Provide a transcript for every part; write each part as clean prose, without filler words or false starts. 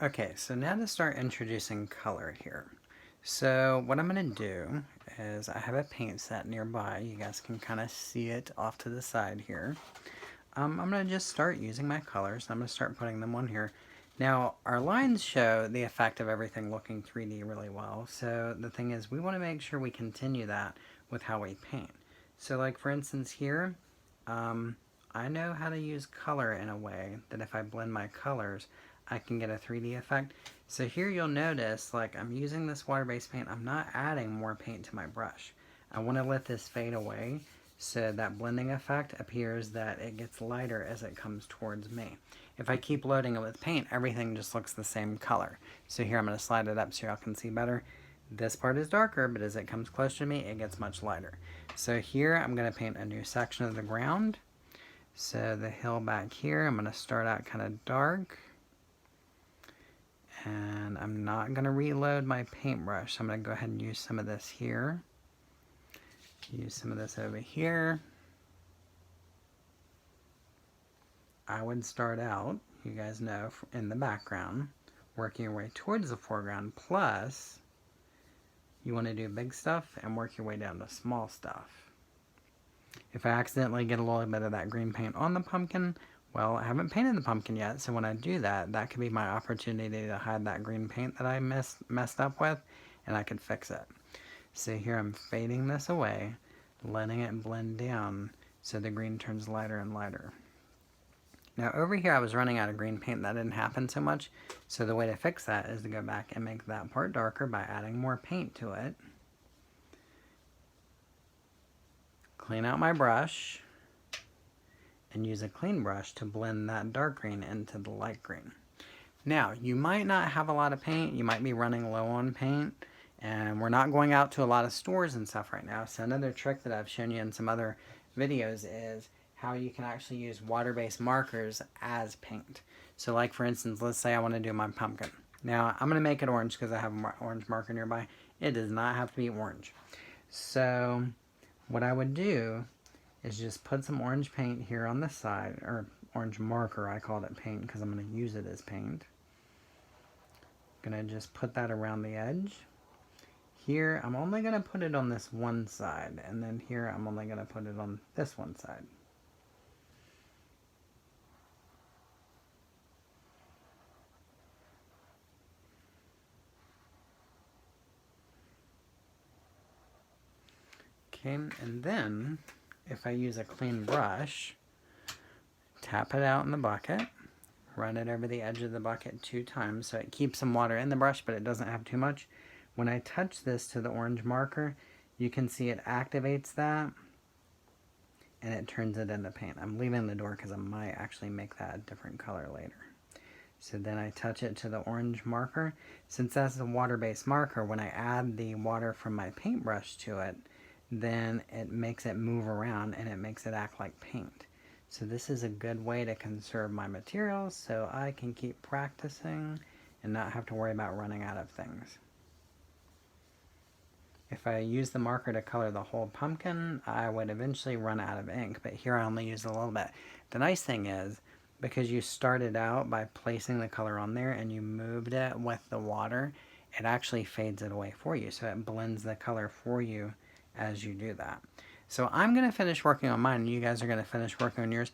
Okay, so now to start introducing color here. So what I'm going to do is I have a paint set nearby. You guys can kind of see it off to the side here. I'm going to just start using my colors. I'm going to start putting them on here. Now, our lines show the effect of everything looking 3D really well. So the thing is, we want to make sure we continue that with how we paint. So like for instance here, I know how to use color in a way that if I blend my colors, I can get a 3D effect. So here you'll notice, like I'm using this water-based paint, I'm not adding more paint to my brush. I want to let this fade away so that blending effect appears that it gets lighter as it comes towards me. If I keep loading it with paint, everything just looks the same color. So here I'm going to slide it up so y'all can see better. This part is darker, but as it comes closer to me, it gets much lighter. So here I'm going to paint a new section of the ground. So the hill back here, I'm going to start out kind of dark. And I'm not going to reload my paintbrush. So I'm going to go ahead and use some of this here. Use some of this over here. I would start out, you guys know, in the background, working your way towards the foreground, plus you want to do big stuff and work your way down to small stuff. If I accidentally get a little bit of that green paint on the pumpkin, well, I haven't painted the pumpkin yet, so when I do that, that could be my opportunity to hide that green paint that I messed up with, and I could fix it. So here I'm fading this away, letting it blend down so the green turns lighter and lighter. Now over here I was running out of green paint. That didn't happen so much, so the way to fix that is to go back and make that part darker by adding more paint to it. Clean out my brush and use a clean brush to blend that dark green into the light green. Now, you might not have a lot of paint. You might be running low on paint, and we're not going out to a lot of stores and stuff right now. So another trick that I've shown you in some other videos is how you can actually use water-based markers as paint. So like for instance, let's say I want to do my pumpkin. Now, I'm going to make it orange because I have an orange marker nearby. It does not have to be orange. So what I would do is just put some orange paint here on the side, or orange marker, I called it paint because I'm going to use it as paint. Gonna just put that around the edge. Here, I'm only gonna put it on this one side, and then here I'm only gonna put it on this one side. Okay, and then if I use a clean brush, tap it out in the bucket, run it over the edge of the bucket 2 times so it keeps some water in the brush but it doesn't have too much. When I touch this to the orange marker, you can see it activates that and it turns it into paint. I'm leaving the door because I might actually make that a different color later. So then I touch it to the orange marker. Since that's a water-based marker, when I add the water from my paintbrush to it, then it makes it move around and it makes it act like paint. So this is a good way to conserve my materials so I can keep practicing and not have to worry about running out of things. If I use the marker to color the whole pumpkin, I would eventually run out of ink, but here I only use a little bit. The nice thing is, because you started out by placing the color on there and you moved it with the water, it actually fades it away for you. So it blends the color for you as you do that. So I'm going to finish working on mine and you guys are going to finish working on yours.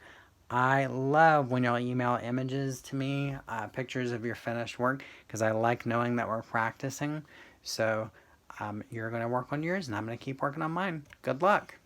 I love when y'all email images to me, pictures of your finished work, because I like knowing that we're practicing. So you're going to work on yours and I'm going to keep working on mine. Good luck.